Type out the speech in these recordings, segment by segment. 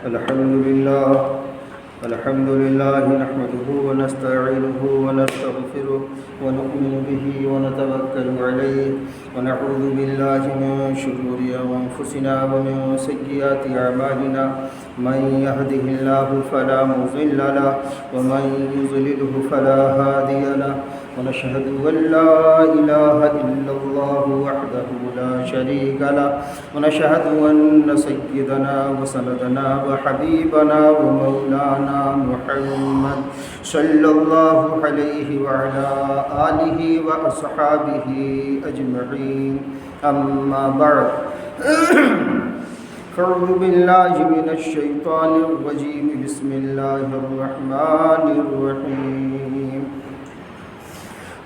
الحمد لله نحمده ونستعينه ونستغفره ونؤمن به ونتوكل عليه ونعوذ بالله من شرور أنفسنا ومن سيئات أعمالنا من يهده الله فلا مضل له ومن يضلله فلا هادي له ونشهد أن لا إله إلا الله وحده لا شريك له ونشهد أن سيدنا وسندنا وحبيبنا ومولانا محمد صلى الله عليه وعلى آله وأصحابه أجمعين أما بعد أعوذ بالله من الشيطان الرجيم بسم الله الرحمن الرحيم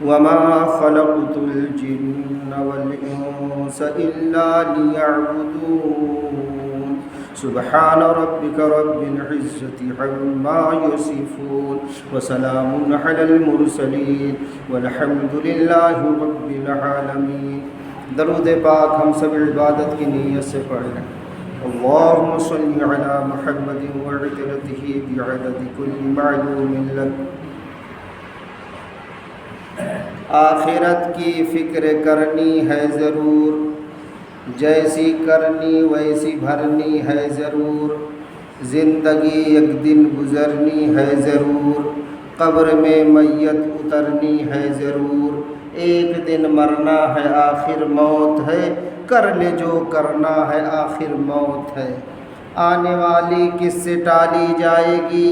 وما خلقت الجن والإنس إلا ليعبدون سبحان ربك رب العزة عما يصفون وسلام على المرسلين والحمد لله رب العالمين. درود پاک ہم سب عبادت کی نیت سے پڑھیں. اللهم صل على محمد وعترته بعدد كل معلوم لك. آخرت کی فکر کرنی ہے ضرور، جیسی کرنی ویسی بھرنی ہے ضرور. زندگی ایک دن گزرنی ہے ضرور، قبر میں میت اترنی ہے ضرور. ایک دن مرنا ہے آخر موت ہے، کر لے جو کرنا ہے آخر موت ہے. آنے والی کس سے ٹالی جائے گی،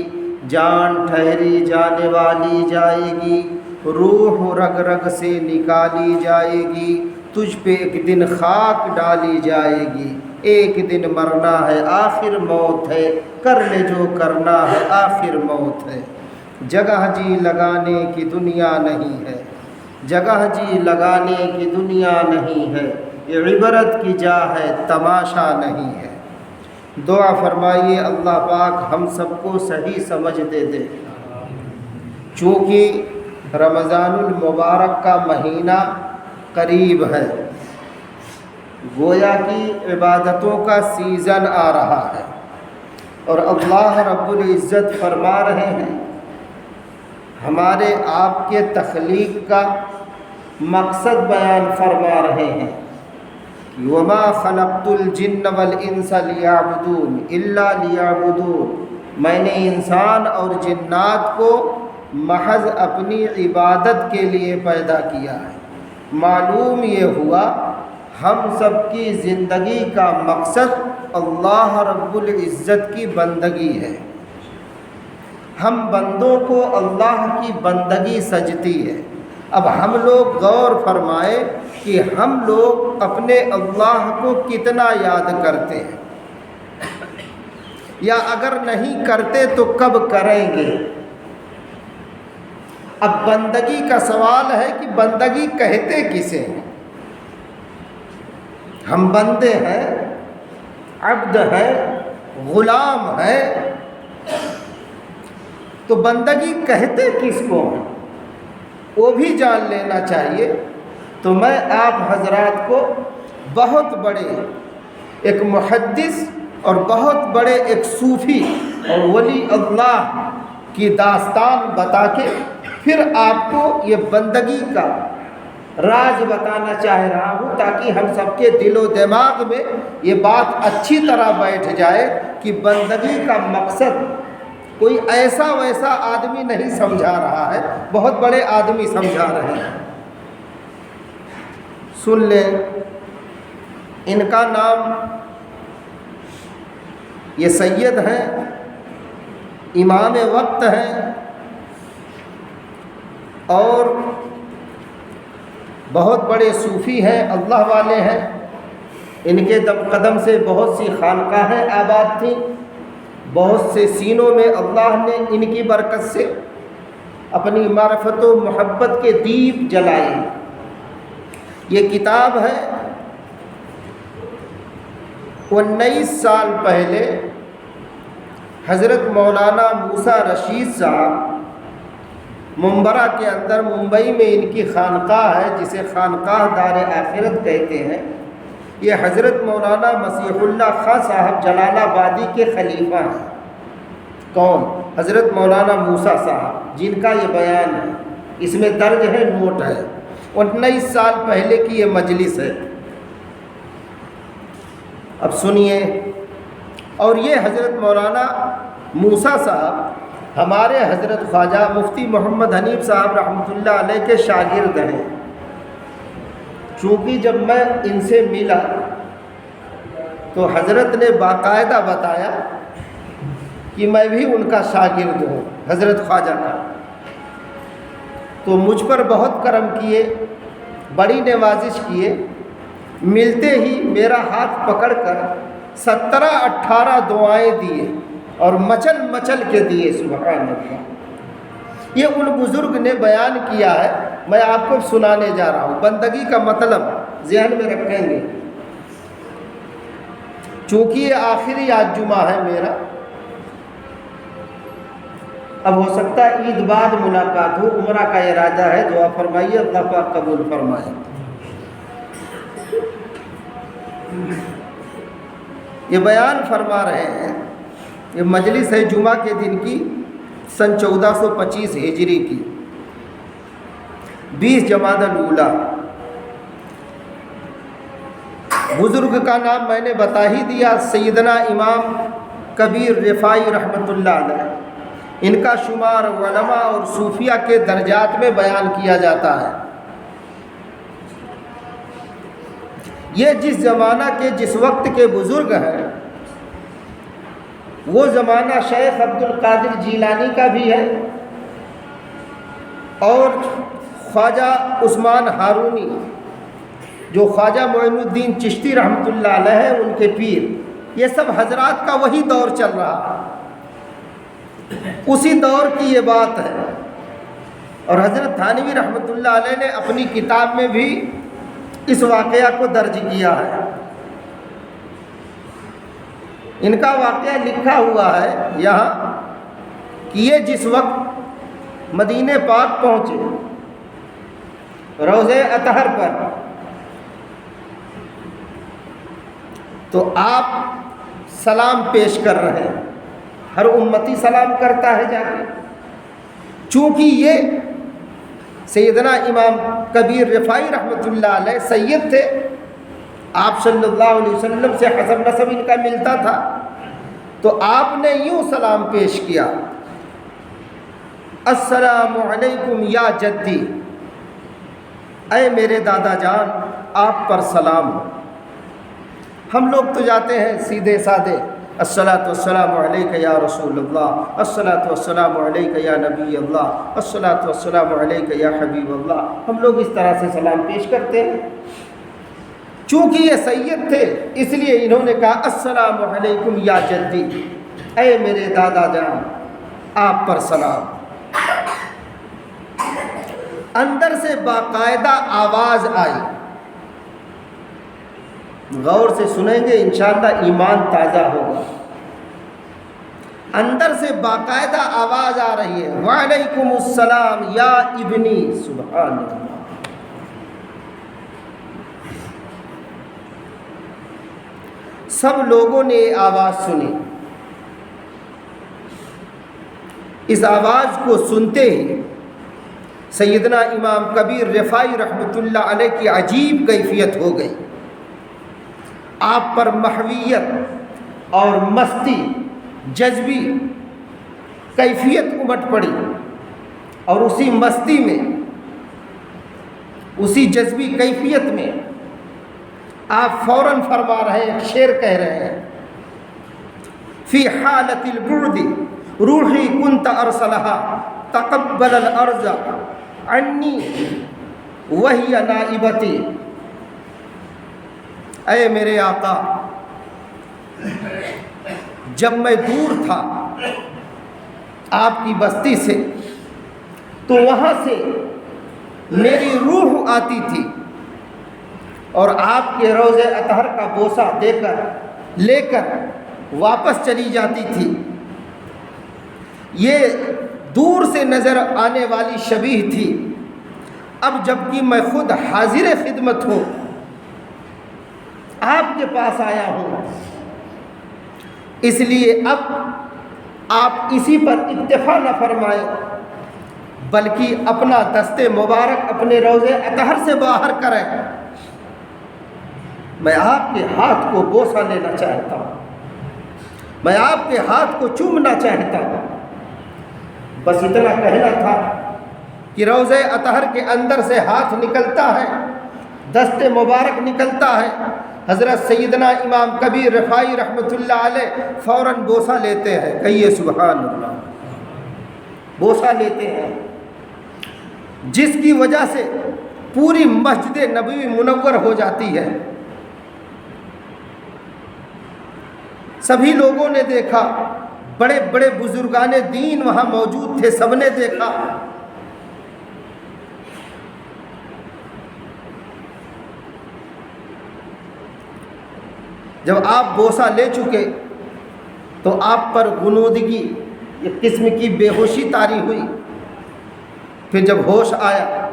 جان ٹھہری جانے والی جائے گی. روح رگ رگ سے نکالی جائے گی، تجھ پہ ایک دن خاک ڈالی جائے گی. ایک دن مرنا ہے آخر موت ہے، کر لے جو کرنا ہے آخر موت ہے. جگہ جی لگانے کی دنیا نہیں ہے، جگہ جی لگانے کی دنیا نہیں ہے. یہ عبرت کی جا ہے، تماشا نہیں ہے. دعا فرمائیے اللہ پاک ہم سب کو صحیح سمجھ دے دے. چونکہ رمضان المبارک کا مہینہ قریب ہے، گویا کی عبادتوں کا سیزن آ رہا ہے، اور اللہ رب العزت فرما رہے ہیں، ہمارے آپ کے تخلیق کا مقصد بیان فرما رہے ہیں. وما خلقت الجن والانس لیعبدون الا لیعبدون. میں نے انسان اور جنات کو محض اپنی عبادت کے لیے پیدا کیا ہے. معلوم یہ ہوا ہم سب کی زندگی کا مقصد اللہ رب العزت کی بندگی ہے. ہم بندوں کو اللہ کی بندگی سجتی ہے. اب ہم لوگ غور فرمائیں کہ ہم لوگ اپنے اللہ کو کتنا یاد کرتے ہیں، یا اگر نہیں کرتے تو کب کریں گے. اب بندگی کا سوال ہے کہ بندگی کہتے کسے ہیں. ہم بندے ہیں، عبد ہیں، غلام ہیں، تو بندگی کہتے کس کو ہیں وہ بھی جان لینا چاہیے. تو میں آپ حضرات کو بہت بڑے ایک محدث اور بہت بڑے ایک صوفی اور ولی اللہ کی داستان بتا کے پھر آپ کو یہ بندگی کا راز بتانا چاہ رہا ہوں، تاکہ ہم سب کے دل و دماغ میں یہ بات اچھی طرح بیٹھ جائے کہ بندگی کا مقصد کوئی ایسا ویسا آدمی نہیں سمجھا رہا ہے، بہت بڑے آدمی سمجھا رہے ہیں. سن لیں، ان کا نام یہ سید ہیں، امام وقت ہیں، اور بہت بڑے صوفی ہیں، اللہ والے ہیں. ان کے قدم سے بہت سی خانقاہیں آباد تھیں، بہت سے سینوں میں اللہ نے ان کی برکت سے اپنی معرفت و محبت کے دیپ جلائے. یہ کتاب ہے 19 سال پہلے حضرت مولانا موسیٰ رشید صاحب منبرہ کے اندر ممبئی میں ان کی خانقاہ ہے، جسے خانقاہ دار آخرت کہتے ہیں. یہ حضرت مولانا مسیح اللہ خاں صاحب جلال آبادی کے خلیفہ ہیں۔ کون؟ حضرت مولانا موسیٰ صاحب، جن کا یہ بیان ہے، اس میں درج ہے، نوٹ ہے، 19 سال پہلے کی یہ مجلس ہے۔ اب سنیے، اور یہ حضرت مولانا موسیٰ صاحب ہمارے حضرت خواجہ مفتی محمد حنیف صاحب رحمۃ اللہ علیہ کے شاگرد ہیں۔ چونکہ جب میں ان سے ملا تو حضرت نے باقاعدہ بتایا کہ میں بھی ان کا شاگرد ہوں، حضرت خواجہ کا، تو مجھ پر بہت کرم کیے، بڑی نوازش کیے۔ ملتے ہی میرا ہاتھ پکڑ کر 17-18 دعائیں دیے اور مچل مچل کے دیے۔ سبحان اللہ، یہ ان بزرگ نے بیان کیا ہے، میں آپ کو سنانے جا رہا ہوں۔ بندگی کا مطلب ذہن میں رکھیں گے، چونکہ یہ آخری آج جمعہ ہے میرا، اب ہو سکتا ہے عید بعد ملاقات ہو، عمرہ کا ارادہ ہے، دعا فرمائیے اللہ پاک قبول فرمائے۔ یہ بیان فرما رہے ہیں، یہ مجلس ہے جمعہ کے دن کی، سن 1425 ہجری کی، 20 جمادی الاولیٰ۔ بزرگ کا نام میں نے بتا ہی دیا، سیدنا امام کبیر رفاعی رحمۃ اللہ علیہ۔ ان کا شمار علماء اور صوفیہ کے درجات میں بیان کیا جاتا ہے۔ یہ جس زمانہ کے جس وقت کے بزرگ ہیں، وہ زمانہ شیخ عبد القادر جیلانی کا بھی ہے اور خواجہ عثمان ہارونی، جو خواجہ معین الدین چشتی رحمۃ اللہ علیہ ہیں، ان کے پیر، یہ سب حضرات کا وہی دور چل رہا ہے، اسی دور کی یہ بات ہے۔ اور حضرت تھانوی رحمۃ اللہ علیہ نے اپنی کتاب میں بھی اس واقعہ کو درج کیا ہے۔ ان کا واقعہ لکھا ہوا ہے یہاں کہ یہ جس وقت مدینہ پاک پہنچے، روضہ اطہر پر، تو آپ سلام پیش کر رہے ہیں، ہر امتی سلام کرتا ہے جا کے۔ چونکہ یہ سیدنا امام کبیر رفاعی رحمۃ اللہ علیہ سید تھے، آپ صلی اللہ علیہ وسلم سے حسب نسب ان کا ملتا تھا، تو آپ نے یوں سلام پیش کیا، السلام علیکم یا جدی، اے میرے دادا جان آپ پر سلام ہو۔ ہم لوگ تو جاتے ہیں سیدھے سادے، الصلاۃ والسلام علیک یا رسول اللہ، الصلاۃ والسلام علیک یا نبی اللہ، الصلاۃ والسلام علیک یا حبیب اللہ، ہم لوگ اس طرح سے سلام پیش کرتے ہیں۔ چونکہ یہ سید تھے اس لیے انہوں نے کہا السلام علیکم یا جدی، اے میرے دادا جان آپ پر سلام۔ اندر سے باقاعدہ آواز آئی، غور سے سنیں گے انشاءاللہ ایمان تازہ ہوگا۔ اندر سے باقاعدہ آواز آ رہی ہے، وعلیکم السلام یا ابنی، سبحان اللہ۔ سب لوگوں نے آواز سنی۔ اس آواز کو سنتے ہی سیدنا امام کبیر رفاعی رحمۃ اللہ علیہ کی عجیب کیفیت ہو گئی، آپ پر محویت اور مستی، جذبی کیفیت امٹ پڑی، اور اسی مستی میں، اسی جذبی کیفیت میں آپ فوراً فرما رہے ہیں، شعر کہہ رہے ہیں، فی حالت البعد روحی کنت ارسلها تقبل الارض عنی وہی نائبتی، اے میرے آقا جب میں دور تھا آپ کی بستی سے تو وہاں سے میری روح آتی تھی اور آپ کے روضہ اطہر کا بوسہ لے کر واپس چلی جاتی تھی۔ یہ دور سے نظر آنے والی شبیہ تھی، اب جب کہ میں خود حاضر خدمت ہوں، کے پاس آیا ہوں، اس لیے اب آپ اسی پر اکتفا نہ فرمائیں بلکہ اپنا دست مبارک اپنے روضے اطہر سے باہر کریں۔ میں آپ کے ہاتھ کو بوسہ لینا چاہتا ہوں، میں آپ کے ہاتھ کو چومنا چاہتا ہوں۔ بس اتنا کہنا تھا کہ روضے اطہر کے اندر سے ہاتھ نکلتا ہے، دست مبارک نکلتا ہے۔ حضرت سیدنا امام کبیر رفاعی رحمۃ اللہ علیہ فوراً بوسہ لیتے ہیں، کہیے سبحان اللہ، بوسہ لیتے ہیں، جس کی وجہ سے پوری مسجد نبوی منور ہو جاتی ہے۔ سبھی لوگوں نے دیکھا، بڑے بڑے بزرگان دین وہاں موجود تھے، سب نے دیکھا۔ جب آپ بوسہ لے چکے تو آپ پر غنودگی، ایک قسم کی بے ہوشی طاری ہوئی۔ پھر جب ہوش آیا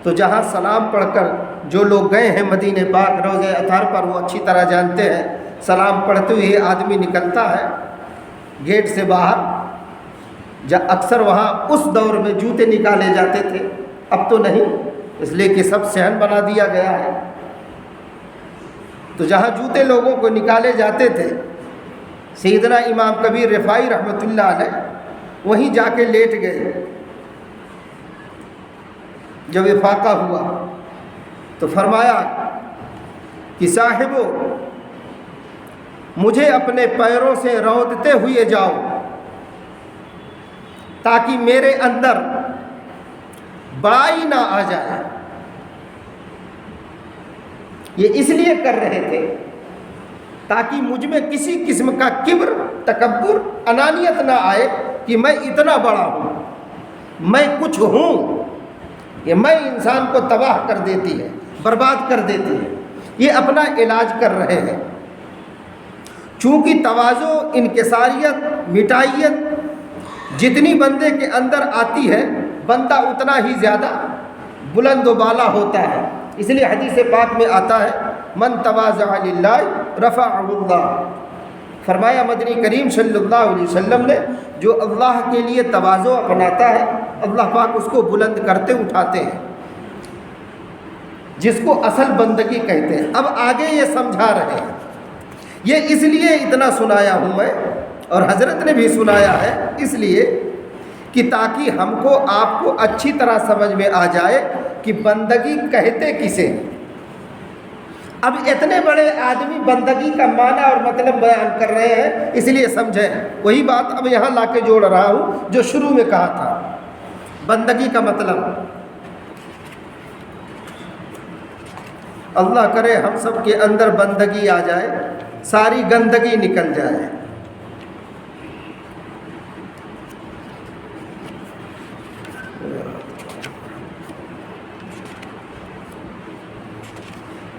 تو جہاں سلام پڑھ کر جو لوگ گئے ہیں مدینہ پاک روضہ اطہر پر، وہ اچھی طرح جانتے ہیں، سلام پڑھتے ہوئے آدمی نکلتا ہے گیٹ سے باہر۔ جب اکثر وہاں اس دور میں جوتے نکالے جاتے تھے، اب تو نہیں، اس لیے کہ سب صحن بنا دیا گیا ہے۔ تو جہاں جوتے لوگوں کو نکالے جاتے تھے، سیدنا امام کبیر رفاعی رحمۃ اللہ علیہ وہیں جا کے لیٹ گئے۔ جب افاقہ ہوا تو فرمایا کہ صاحبو، مجھے اپنے پیروں سے روندتے ہوئے جاؤ تاکہ میرے اندر بڑائی نہ آ جائے۔ یہ اس لیے کر رہے تھے تاکہ مجھ میں کسی قسم کا کبر، تکبر، انانیت نہ آئے کہ میں اتنا بڑا ہوں، میں کچھ ہوں۔ یہ میں انسان کو تباہ کر دیتی ہے، برباد کر دیتی ہے۔ یہ اپنا علاج کر رہے ہیں۔ چونکہ تواضع، انکساریت، مٹائیت جتنی بندے کے اندر آتی ہے، بندہ اتنا ہی زیادہ بلند و بالا ہوتا ہے۔ اس لیے حدیث پاک میں آتا ہے من تواضع للہ رفعہ اللہ، فرمایا مدنی کریم صلی اللہ علیہ وسلم نے، جو اللہ کے لیے تواضع اپناتا ہے اللہ پاک اس کو بلند کرتے اٹھاتے ہیں، جس کو اصل بندگی کہتے ہیں۔ اب آگے یہ سمجھا رہے ہیں، یہ اس لیے اتنا سنایا ہوں میں، اور حضرت نے بھی سنایا ہے اس لیے کہ تاکہ ہم کو، آپ کو اچھی طرح سمجھ میں آ جائے کہ بندگی کہتے کسے۔ اب اتنے بڑے آدمی بندگی کا معنی اور مطلب بیان کر رہے ہیں، اس لیے سمجھیں۔ وہی بات اب یہاں لا کے جوڑ رہا ہوں جو شروع میں کہا تھا، بندگی کا مطلب۔ اللہ کرے ہم سب کے اندر بندگی آ جائے، ساری گندگی نکل جائے۔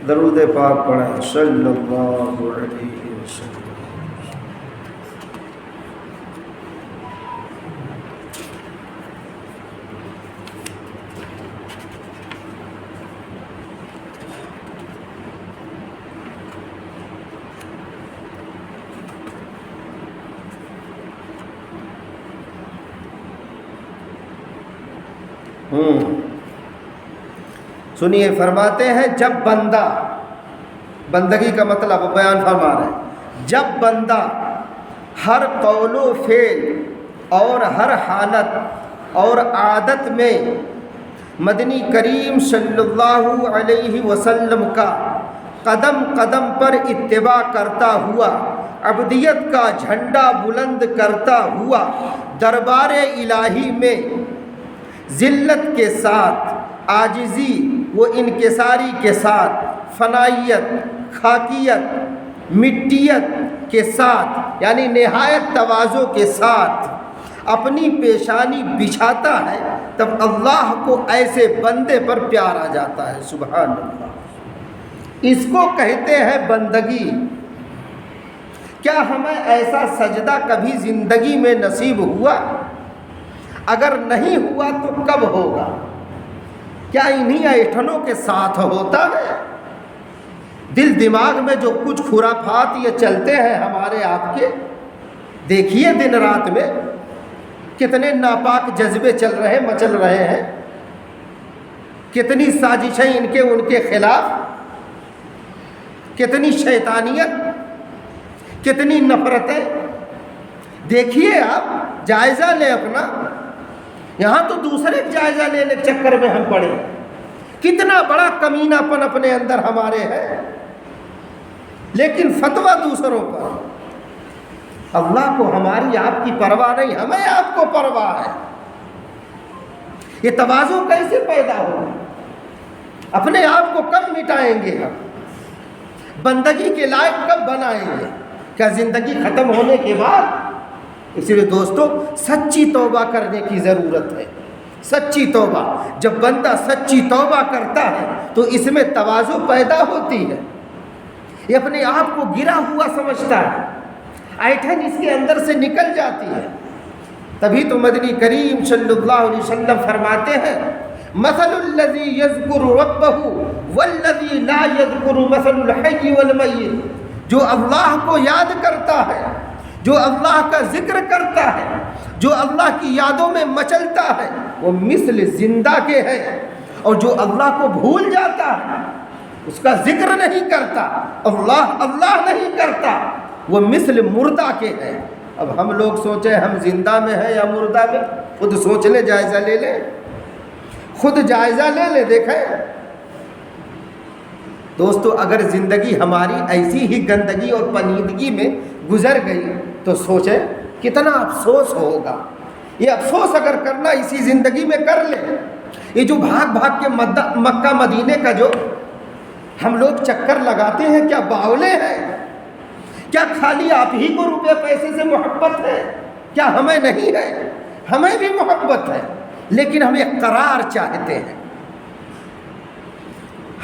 درود پاک پڑھیں صلی اللہ علیہ وسلم۔ سنیے، فرماتے ہیں جب بندہ، بندگی کا مطلب بیان فرما رہے ہیں، جب بندہ ہر قول و فعل اور ہر حالت اور عادت میں مدنی کریم صلی اللہ علیہ وسلم کا قدم قدم پر اتباع کرتا ہوا، عبدیت کا جھنڈا بلند کرتا ہوا، دربار الہی میں ذلت کے ساتھ، عاجزی و انکساری کے ساتھ، فنائیت، خاکیت، مٹیت کے ساتھ، یعنی نہایت تواضع کے ساتھ اپنی پیشانی بچھاتا ہے، تب اللہ کو ایسے بندے پر پیار آ جاتا ہے۔ سبحان اللہ، اس کو کہتے ہیں بندگی۔ کیا ہمیں ایسا سجدہ کبھی زندگی میں نصیب ہوا؟ اگر نہیں ہوا تو کب ہوگا؟ کیا انہی ایٹھنوں کے ساتھ ہوتا ہے؟ دل دماغ میں جو کچھ خرافات یہ چلتے ہیں ہمارے آپ کے، دیکھیے دن رات میں کتنے ناپاک جذبے چل رہے مچل رہے ہیں، کتنی سازشیں ان کے خلاف، کتنی شیطانیت، کتنی نفرتیں۔ دیکھیے آپ جائزہ لیں اپنا، یہاں تو دوسرے جائزہ لینے کے چکر میں ہم پڑے، کتنا بڑا کمینہ پن اپنے اندر ہمارے ہے، لیکن فتویٰ دوسروں پر۔ اللہ کو ہماری آپ کی پرواہ نہیں، ہمیں آپ کو پرواہ ہے۔ یہ تواضع کیسے پیدا ہوگا؟ اپنے آپ کو کب مٹائیں گے ہم؟ بندگی کے لائق کب بنائیں گے؟ کیا زندگی ختم ہونے کے بعد؟ اسی لیے دوستو سچی توبہ کرنے کی ضرورت ہے، سچی توبہ۔ جب بندہ سچی توبہ کرتا ہے تو اس میں تواضع پیدا ہوتی ہے، یہ اپنے آپ کو گرا ہوا سمجھتا ہے، ایٹھن اس کے اندر سے نکل جاتی ہے۔ تبھی تو مدنی کریم صلی اللہ علیہ وسلم فرماتے ہیں مثل الذی یذکر ربہ والذی لا یذکر مثل الحی والمیت۔ جو اللہ کو یاد کرتا ہے، جو اللہ کا ذکر کرتا ہے، جو اللہ کی یادوں میں مچلتا ہے، وہ مثل زندہ کے ہے، اور جو اللہ کو بھول جاتا ہے، اس کا ذکر نہیں کرتا، اللہ اللہ نہیں کرتا، وہ مثل مردہ کے ہے۔ اب ہم لوگ سوچیں ہم زندہ میں ہیں یا مردہ میں؟ خود سوچ لیں، جائزہ لے لیں، خود جائزہ لے لیں، دیکھیں دوستو اگر زندگی ہماری ایسی ہی گندگی اور پلیدگی میں گزر گئی تو سوچیں کتنا افسوس ہوگا۔ یہ افسوس اگر کرنا اسی زندگی میں کر لیں، یہ جو بھاگ بھاگ کے مکہ مدینے کا جو ہم لوگ چکر لگاتے ہیں، کیا باولے ہیں؟ کیا خالی آپ ہی کو روپے پیسے سے محبت ہے؟ کیا ہمیں نہیں ہے؟ ہمیں بھی محبت ہے، لیکن ہم ایک قرار چاہتے ہیں۔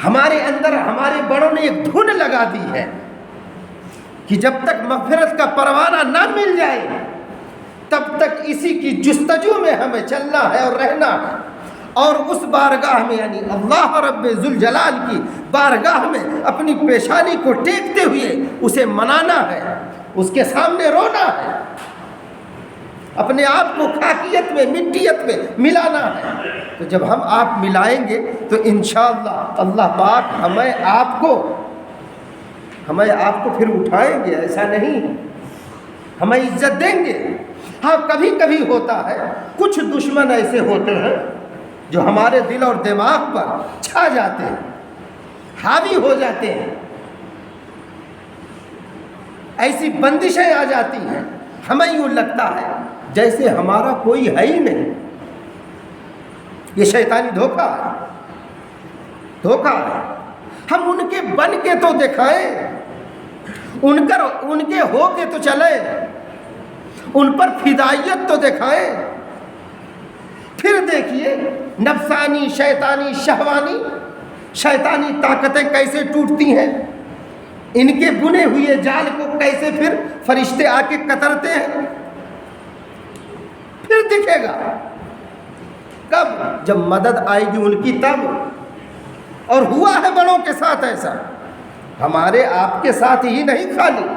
ہمارے اندر ہمارے بڑوں نے ایک دھن لگا دی ہے کہ جب تک مغفرت کا پروانہ نہ مل جائے تب تک اسی کی جستجو میں ہمیں چلنا ہے اور رہنا ہے، اور اس بارگاہ میں یعنی اللہ رب ذوالجلال کی بارگاہ میں اپنی پیشانی کو ٹیکتے ہوئے اسے منانا ہے، اس کے سامنے رونا ہے، اپنے آپ کو خاکیت میں مٹیت میں ملانا ہے۔ تو جب ہم آپ ملائیں گے تو انشاءاللہ اللہ پاک ہمیں آپ کو پھر اٹھائیں گے، ایسا نہیں ہے، ہمیں عزت دیں گے۔ ہاں کبھی کبھی ہوتا ہے، کچھ دشمن ایسے ہوتے ہیں جو ہمارے دل اور دماغ پر چھا جاتے ہیں، حاوی ہو جاتے ہیں، ایسی بندشیں آ جاتی ہیں، ہمیں یوں لگتا ہے جیسے ہمارا کوئی ہے ہی نہیں۔ یہ شیطانی دھوکہ ہے، دھوکہ ہے۔ ہم ان کے بن کے تو دکھائیں، ان کے ہو کے تو چلیں، ان پر فدائیت تو دکھائیں، پھر دیکھیے نفسانی شیطانی شہوانی شیطانی طاقتیں کیسے ٹوٹتی ہیں، ان کے بنے ہوئے جال کو کیسے پھر فرشتے آ کے کترتے ہیں۔ پھر دکھے گا کب؟ جب مدد آئے گی ان کی تب۔ اور ہوا ہے بڑوں کے ساتھ ایسا، ہمارے آپ کے ساتھ ہی نہیں، خالی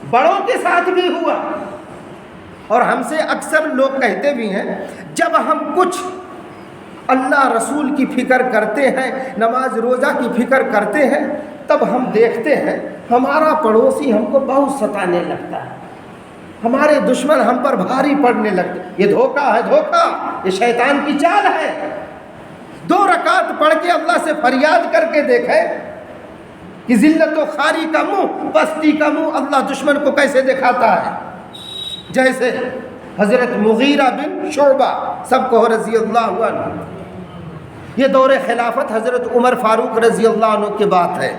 بڑوں کے ساتھ بھی ہوا۔ اور ہم سے اکثر لوگ کہتے بھی ہیں جب ہم کچھ اللہ رسول کی فکر کرتے ہیں، نماز روزہ کی فکر کرتے ہیں، تب ہم دیکھتے ہیں ہمارا پڑوسی ہم کو بہت ستانے لگتا ہے، ہمارے دشمن ہم پر بھاری پڑنے لگتے۔ یہ دھوکہ ہے، دھوکہ، یہ شیطان کی چال ہے۔ 2 رکعت پڑھ کے اللہ سے فریاد کر کے دیکھیں کہ ذلت و خواری کا منہ، پستی کا منہ اللہ دشمن کو کیسے دکھاتا ہے۔ جیسے حضرت مغیرہ بن شعبہ، سب کو رضی اللہ عنہ، یہ دور خلافت حضرت عمر فاروق رضی اللہ عنہ کی بات ہے۔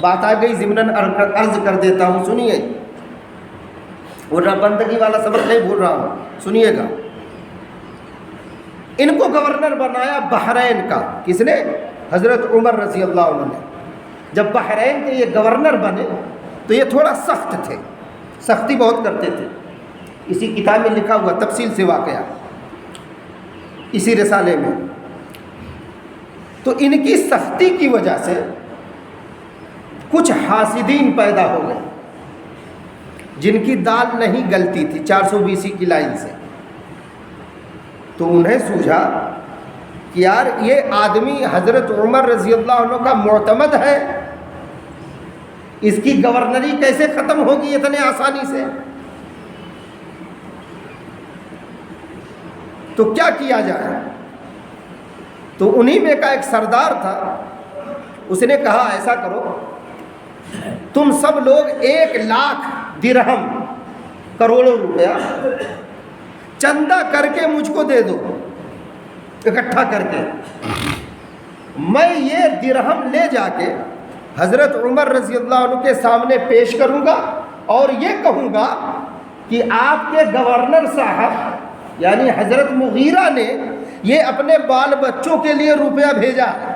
بات آ گئی ضمناً عرض کر دیتا ہوں، سنیے، ورنہ بندگی والا سبق نہیں بھول رہا ہوں، سنیے گا۔ ان کو گورنر بنایا بحرین کا، کس نے؟ حضرت عمر رضی اللہ عنہ نے۔ جب بحرین کے یہ گورنر بنے تو یہ تھوڑا سخت تھے، سختی بہت کرتے تھے۔ اسی کتاب میں لکھا ہوا تفصیل سے واقعہ، اسی رسالے میں۔ تو ان کی سختی کی وجہ سے کچھ حاسدین پیدا ہو گئے جن کی دال نہیں گلتی تھی 420 کی لائن سے. تو انہیں سوجھا کہ یار یہ آدمی حضرت عمر رضی اللہ عنہ کا معتمد ہے، اس کی گورنری کیسے ختم ہوگی اتنے آسانی سے؟ تو کیا کیا جائے؟ تو انہی میں کا ایک سردار تھا، اس نے کہا ایسا کرو، تم سب لوگ 1,00,000 درہم، کروڑوں روپیہ چندہ کر کے مجھ کو دے دو، اکٹھا کر کے. میں یہ درہم لے جا کے حضرت عمر رضی اللہ عنہ کے سامنے پیش کروں گا اور یہ کہوں گا کہ آپ کے گورنر صاحب یعنی حضرت مغیرہ نے یہ اپنے بال بچوں کے لیے روپیہ بھیجا ہے،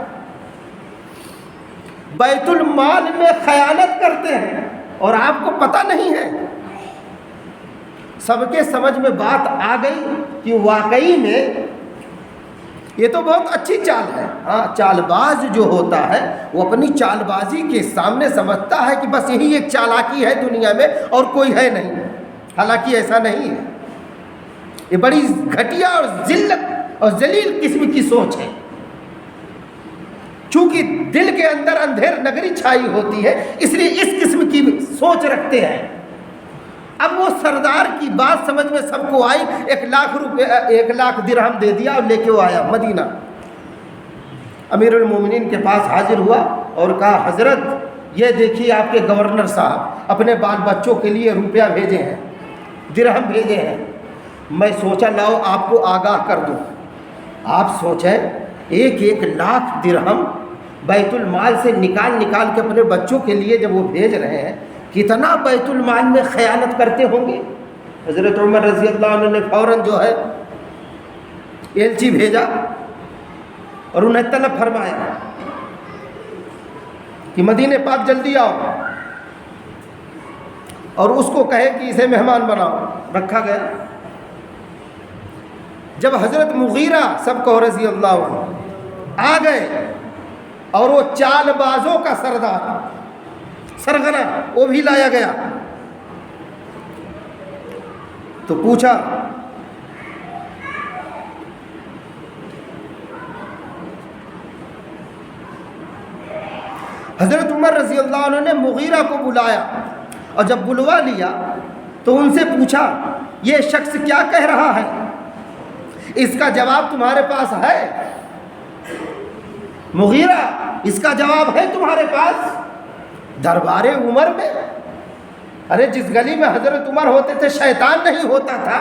بیت المال میں خیانت کرتے ہیں اور آپ کو پتہ نہیں ہے. سب کے سمجھ میں بات آ گئی کہ واقعی میں یہ تو بہت اچھی چال ہے. ہاں، چال باز جو ہوتا ہے وہ اپنی چال بازی کے سامنے سمجھتا ہے کہ بس یہی ایک چالاکی ہے دنیا میں اور کوئی ہے نہیں. حالانکہ ایسا نہیں ہے، یہ بڑی گھٹیا اور ذلت اور ذلیل قسم کی سوچ ہے. چونکہ دل کے اندر اندھیر نگری چھائی ہوتی ہے اس لیے اس قسم کی سوچ رکھتے ہیں. اب وہ سردار کی بات سمجھ میں سب کو آئی، 1,00,000 روپے 1,00,000 درہم دے دیا اور لے کے وہ آیا مدینہ. امیر المومنین کے پاس حاضر ہوا اور کہا حضرت یہ دیکھیے آپ کے گورنر صاحب اپنے بال بچوں کے لیے روپیہ بھیجے ہیں، درہم بھیجے ہیں. میں سوچا لاؤ آپ کو آگاہ کر دوں. آپ سوچیں 1,00,000 درہم بیت المال سے نکال کے اپنے بچوں کے لیے جب وہ بھیج رہے ہیں، کتنا بیت المال میں خیانت کرتے ہوں گے. حضرت عمر رضی اللہ عنہ نے فوراً جو ہے ایلچی بھیجا اور انہیں طلب فرمایا کہ مدینے پاک جلدی آؤ، اور اس کو کہے کہ اسے مہمان بناؤ. رکھا گیا. جب حضرت مغیرہ سب کو رضی اللہ عنہ آ گئے اور وہ چال بازوں کا سردار سرغنہ وہ بھی لایا گیا، تو پوچھا حضرت عمر رضی اللہ عنہ نے مغیرہ کو بلایا اور جب بلوا لیا تو ان سے پوچھا یہ شخص کیا کہہ رہا ہے، اس کا جواب تمہارے پاس ہے؟ مغیرہ اس کا جواب ہے تمہارے پاس؟ دربار عمر میں، ارے جس گلی میں حضرت عمر ہوتے تھے شیطان نہیں ہوتا تھا،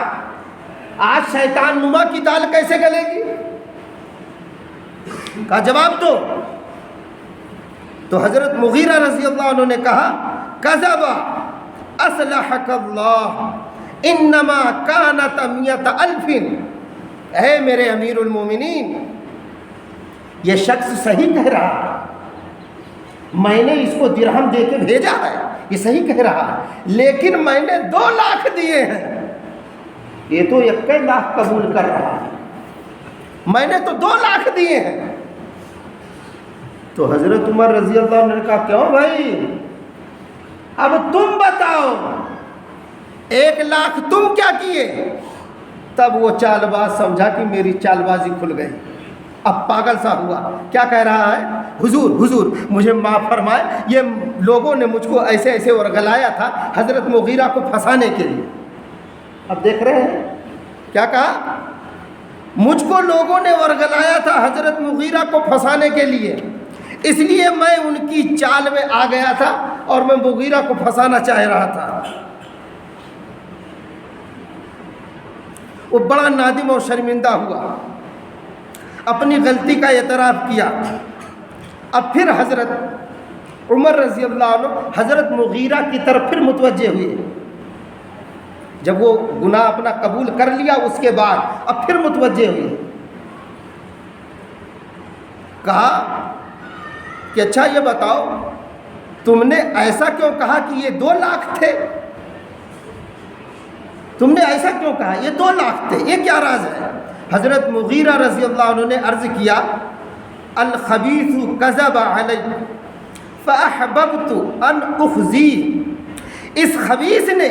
آج شیطان نما کی دال کیسے گلے گی؟ کا جواب دو. تو حضرت مغیرہ رضی اللہ عنہ نے کہا کذب اصلحک اللہ انما کانت 100,000. اے میرے امیر المومنین، یہ شخص صحیح کہہ رہا ہے، میں نے اس کو درہم دے کے بھیجا ہے، یہ صحیح کہہ رہا ہے، لیکن میں نے 2,00,000 دیے ہیں، یہ تو 1,00,000 قبول کر رہا ہے، میں نے تو 2,00,000 دیے ہیں. تو حضرت عمر رضی اللہ عنہ نے کہا کیوں بھائی، اب تم بتاؤ 1,00,000 تم کیا کیے؟ تب وہ چال باز سمجھا کہ میری چال بازی کھل گئی. اب پاگل سا ہوا، کیا کہہ رہا ہے، حضور مجھے معاف فرمائے، یہ لوگوں نے مجھ کو ایسے ایسے ورگلایا تھا حضرت مغیرہ کو پھنسانے کے لیے. اب دیکھ رہے ہیں کیا کہا، مجھ کو لوگوں نے ورگلایا تھا حضرت مغیرہ کو پھنسانے کے لیے، اس لیے میں ان کی چال میں آ گیا تھا اور میں مغیرہ کو پھنسانا چاہ رہا تھا. وہ بڑا نادم اور شرمندہ ہوا، اپنی غلطی کا اعتراف کیا. اب پھر حضرت عمر رضی اللہ عنہ حضرت مغیرہ کی طرف پھر متوجہ ہوئے. جب وہ گناہ اپنا قبول کر لیا اس کے بعد اب پھر متوجہ ہوئے. کہا کہ اچھا یہ بتاؤ تم نے ایسا کیوں کہا کہ یہ 2,00,000 تھے؟ تم نے ایسا کیوں کہا یہ 2,00,000 تھے، یہ کیا راز ہے؟ حضرت مغیرہ رضی اللہ عنہ نے عرض کیا الخبیث کذب علی فأحببت ان اخزی، اس خبیث نے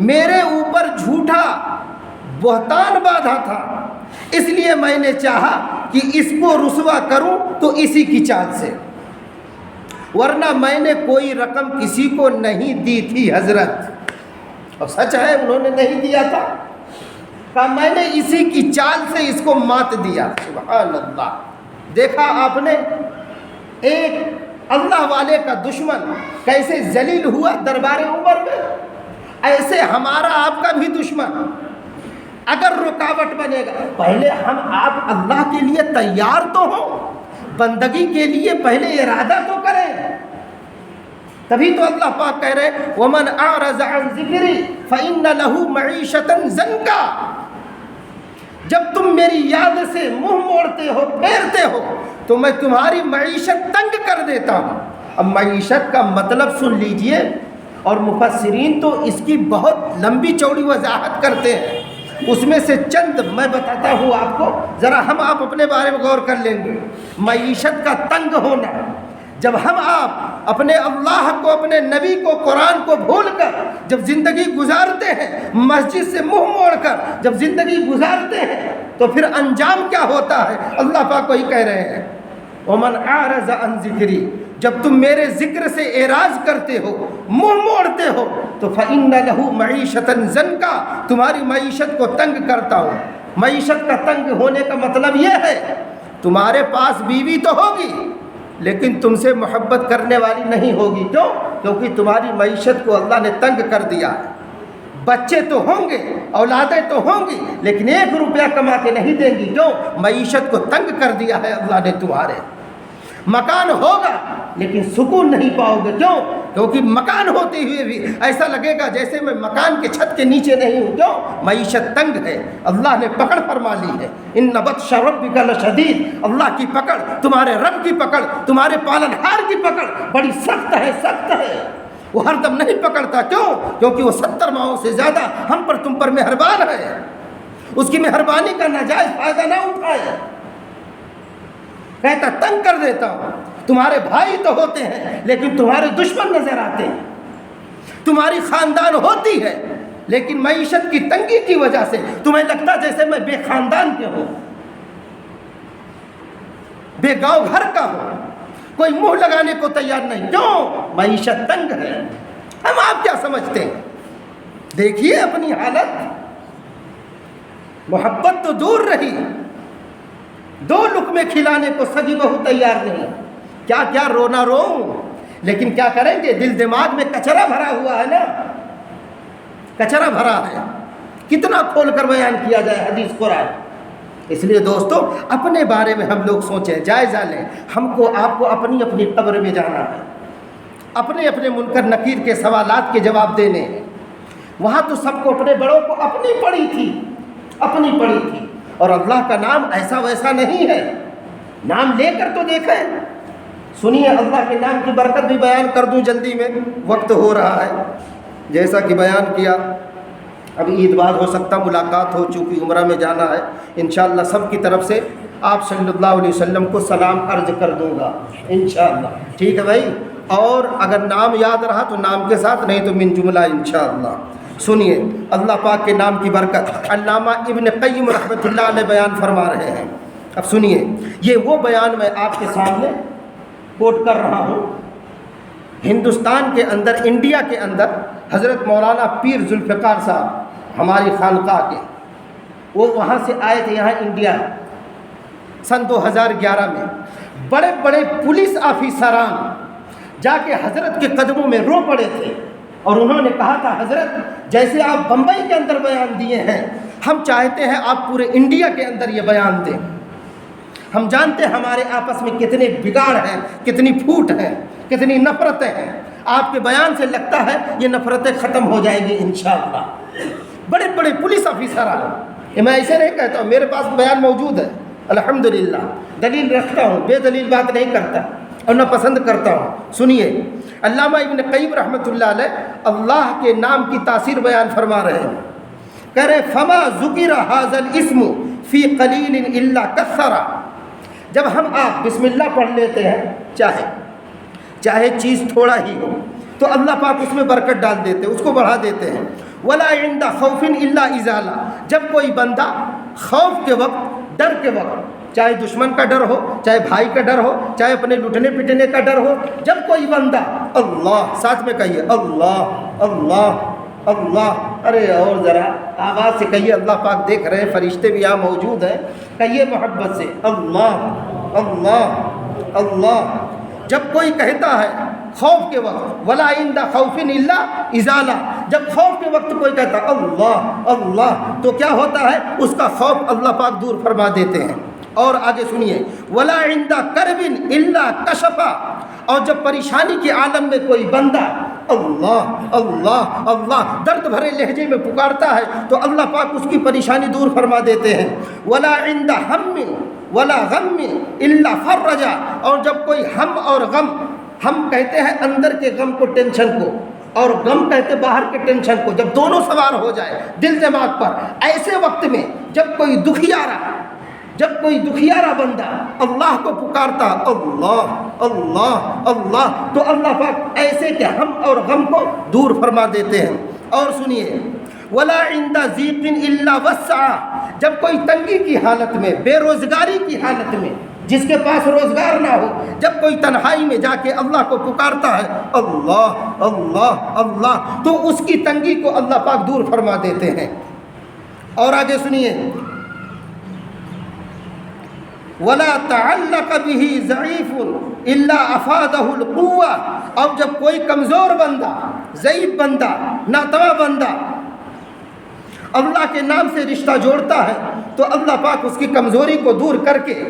میرے اوپر جھوٹا بہتان باندھا تھا، اس لیے میں نے چاہا کہ اس کو رسوا کروں تو اسی کی چال سے، ورنہ میں نے کوئی رقم کسی کو نہیں دی تھی حضرت۔ اور سچ ہے انہوں نے نہیں دیا تھا، کہا میں نے اسی کی چال سے اس کو مات دیا۔ سبحان اللہ! دیکھا آپ نے ایک اللہ والے کا دشمن کیسے ذلیل ہوا دربار عمر میں؟ ایسے ہمارا آپ کا بھی دشمن اگر رکاوٹ بنے گا، پہلے ہم آپ اللہ کے لیے تیار تو ہوں، بندگی کے لیے پہلے ارادہ تو کریں، تبھی تو اللہ پاک کہہ رہے وَمَنْ أَعْرَضَ عَنْ ذِكْرِي فَإِنَّ لَهُ مَعِيشَةً ضَنْكًا۔ جب تم میری یاد سے منہ موڑتے ہو، پھیرتے ہو، تو میں تمہاری معیشت تنگ کر دیتا ہوں۔ اب معیشت کا مطلب سن لیجئے، اور مفسرین تو اس کی بہت لمبی چوڑی وضاحت کرتے ہیں، اس میں سے چند میں بتاتا ہوں آپ کو، ذرا ہم آپ اپنے بارے میں غور کر لیں گے۔ معیشت کا تنگ ہونا، جب ہم آپ اپنے اللہ کو، اپنے نبی کو، قرآن کو بھول کر جب زندگی گزارتے ہیں، مسجد سے منہ موڑ کر جب زندگی گزارتے ہیں، تو پھر انجام کیا ہوتا ہے؟ اللہ پاک وہی کہہ رہے ہیں وَمَنْ أَعْرَضَ عَنْ ذِكْرِي، جب تم میرے ذکر سے اعراض کرتے ہو، منہ موڑتے ہو، تو فَإِنَّ لَهُ مَعِيشَةً ضَنْكًا، تمہاری معیشت کو تنگ کرتا ہوں۔ معیشت کا تنگ ہونے کا مطلب یہ ہے تمہارے پاس بیوی تو ہوگی لیکن تم سے محبت کرنے والی نہیں ہوگی۔ کیوں؟ کیونکہ تمہاری معیشت کو اللہ نے تنگ کر دیا ہے۔ بچے تو ہوں گے، اولادیں تو ہوں گی، لیکن 1 روپیہ کما کے نہیں دیں گی۔ کیوں؟ معیشت کو تنگ کر دیا ہے اللہ نے تمہارے۔ مکان ہوگا لیکن سکون نہیں پاؤ گے۔ کیوں؟ کیونکہ مکان ہوتے ہوئے بھی ایسا لگے گا جیسے میں مکان کے چھت کے نیچے نہیں ہوں۔ کیوں؟ معیشت تنگ ہے، اللہ نے پکڑ فرما لی ہے۔ ان بطش ربک لشدید، اللہ کی پکڑ، تمہارے رب کی پکڑ، تمہارے پالنہار کی پکڑ بڑی سخت ہے، سخت ہے۔ وہ ہر دم نہیں پکڑتا۔ کیوں؟ کیونکہ وہ 70 ماہوں سے زیادہ ہم پر تم پر مہربان ہے۔ اس کی مہربانی کا ناجائز فائدہ نہ اٹھائے۔ کہتا تنگ کر دیتا ہوں۔ تمہارے بھائی تو ہوتے ہیں لیکن تمہارے دشمن نظر آتے ہیں۔ تمہاری خاندان ہوتی ہے لیکن معیشت کی تنگی کی وجہ سے تمہیں لگتا جیسے میں بے خاندان کے ہوں، بے گاؤں گھر کا ہوں، کوئی منہ لگانے کو تیار نہیں۔ کیوں؟ معیشت تنگ ہے۔ ہم آپ کیا سمجھتے ہیں؟ دیکھیے اپنی حالت، محبت تو دور رہی، 2 لقمے کھلانے کو سگی بہو تیار نہیں۔ کیا کیا رونا رو، لیکن کیا کریں گے؟ دل دماغ میں کچرا بھرا ہوا ہے نا، کچرا بھرا ہے، کتنا کھول کر بیان کیا جائے حدیث قرآن۔ اس لیے دوستو اپنے بارے میں ہم لوگ سوچیں، جائزہ لیں۔ ہم کو آپ کو اپنی اپنی قبر میں جانا ہے، اپنے اپنے منکر نکیر کے سوالات کے جواب دینے ہیں۔ وہاں تو سب کو اپنے بڑوں کو اپنی پڑی تھی، اپنی پڑی تھی، اور اللہ کا نام ایسا ویسا نہیں ہے۔ نام لے کر تو دیکھیں۔ سنیے، اللہ کے نام کی برکت بھی بیان کر دوں جلدی میں، وقت ہو رہا ہے۔ جیسا کہ بیان کیا، اب عید بعد ہو سکتا ملاقات ہو، چونکہ عمرہ میں جانا ہے۔ انشاءاللہ سب کی طرف سے آپ صلی اللہ علیہ وسلم کو سلام عرض کر دوں گا انشاءاللہ، ٹھیک ہے بھائی؟ اور اگر نام یاد رہا تو نام کے ساتھ، نہیں تو من جملہ انشاءاللہ۔ سنیے، اللہ پاک کے نام کی برکت علامہ ابن قیم رحمۃ اللہ علیہ بیان فرما رہے ہیں۔ اب سنیے، یہ وہ بیان میں آپ کے سامنے کوٹ کر رہا ہوں۔ ہندوستان کے اندر، انڈیا کے اندر حضرت مولانا پیر ذوالفقار صاحب ہماری خانقاہ کے، وہ وہاں سے آئے تھے یہاں انڈیا سن 2011 میں۔ بڑے بڑے پولیس آفیسران جا کے حضرت کے قدموں میں رو پڑے تھے، اور انہوں نے کہا تھا حضرت جیسے آپ بمبئی کے اندر بیان دیے ہیں، ہم چاہتے ہیں آپ پورے انڈیا کے اندر یہ بیان دیں۔ ہم جانتے ہیں ہمارے آپس میں کتنے بگاڑ ہیں، کتنی پھوٹ ہیں، کتنی نفرتیں ہیں۔ آپ کے بیان سے لگتا ہے یہ نفرتیں ختم ہو جائیں گی انشاءاللہ۔ بڑے بڑے پولیس افسران، یہ میں ایسے نہیں کہتا ہوں، میرے پاس بیان موجود ہے الحمدللہ، دلیل رکھتا ہوں، بے دلیل بات نہیں کرتا اور نہ پسند کرتا ہوں۔ سنیے، علامہ ابن قیم رحمۃ اللہ علیہ اللہ کے نام کی تاثیر بیان فرما رہے ہیں، کہہ رہے فما ذکر ھذا الاسم فی قلیل الا کثر۔ جب ہم آپ بسم اللہ پڑھ لیتے ہیں، چاہے چیز تھوڑا ہی ہو تو اللہ پاک اس میں برکت ڈال دیتے ہیں، اس کو بڑھا دیتے ہیں۔ ولا عند خوف الا ازالہ، جب کوئی بندہ خوف کے وقت، ڈر کے وقت، چاہے دشمن کا ڈر ہو، چاہے بھائی کا ڈر ہو، چاہے اپنے لٹنے پٹنے کا ڈر ہو، جب کوئی بندہ اللہ، ساتھ میں کہیے اللہ اللہ اللہ، ارے اور ذرا آواز سے کہیے، اللہ پاک دیکھ رہے ہیں، فرشتے بھی یہاں موجود ہیں، کہیے محبت سے اللہ اللہ اللہ۔ جب کوئی کہتا ہے خوف کے وقت، ولا عند خوف الا ازالہ، جب خوف کے وقت کوئی کہتا ہے اللہ اللہ، تو کیا ہوتا ہے؟ اس کا خوف اللہ پاک دور فرما دیتے ہیں۔ اور آگے سنیے، ولا عند کرب الا کشفا، اور جب پریشانی کے عالم میں کوئی بندہ اللہ اللہ اللہ درد بھرے لہجے میں پکارتا ہے تو اللہ پاک اس کی پریشانی دور فرما دیتے ہیں۔ ولا عند ہم ولا غم الا فرجا، اور جب کوئی ہم اور غم، ہم کہتے ہیں اندر کے غم کو، ٹینشن کو، اور غم کہتے باہر کے ٹینشن کو، جب دونوں سوار ہو جائے دل دماغ پر، ایسے وقت میں جب کوئی دکھیارا بندہ اللہ کو پکارتا اللہ اللہ اللہ، تو اللہ پاک ایسے کہ ہم اور غم کو دور فرما دیتے ہیں۔ اور سنیے، ولا عند ضیق الا وسع، جب کوئی تنگی کی حالت میں، بے روزگاری کی حالت میں، جس کے پاس روزگار نہ ہو، جب کوئی تنہائی میں جا کے اللہ کو پکارتا ہے اللہ اللہ اللہ، تو اس کی تنگی کو اللہ پاک دور فرما دیتے ہیں۔ اور آگے سنیے، ولا تعلق به ضعیف الا افادہ القوہ، اور جب کوئی کمزور بندہ، ضعیف بندہ، ناتواں بندہ اللہ کے نام سے رشتہ جوڑتا ہے تو اللہ پاک اس کی کمزوری کو دور کر کے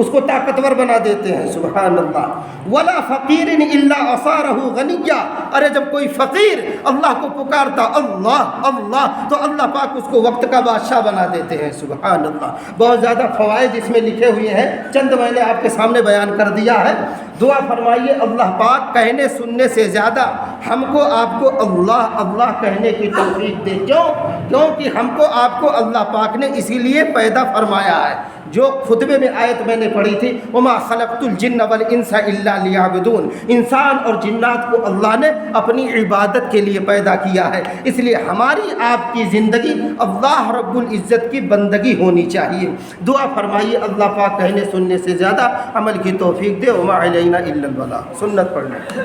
اس کو طاقتور بنا دیتے ہیں، سبحان اللہ۔ ولا فقیر الا اصارہ غنیہ، ارے جب کوئی فقیر اللہ کو پکارتا اللہ اللہ تو اللہ پاک اس کو وقت کا بادشاہ بنا دیتے ہیں، سبحان اللہ۔ بہت زیادہ فوائد اس میں لکھے ہوئے ہیں، چند میں نے آپ کے سامنے بیان کر دیا ہے۔ دعا فرمائیے اللہ پاک کہنے سننے سے زیادہ ہم کو آپ کو اللہ اللہ کہنے کی توفیق دے۔ کیونکہ ہم کو آپ کو اللہ پاک نے اسی لیے پیدا فرمایا ہے، جو خطبے میں آیت میں نے پڑھی تھی، وما خلقت الجن والانس الا لیعبدون، انسان اور جنات کو اللہ نے اپنی عبادت کے لیے پیدا کیا ہے، اس لیے ہماری آپ کی زندگی اللہ رب العزت کی بندگی ہونی چاہیے۔ دعا فرمائیے اللہ پاک کہنے سننے سے زیادہ عمل کی توفیق دے۔ وما علینا الا البلاغ، سنت پڑھنا۔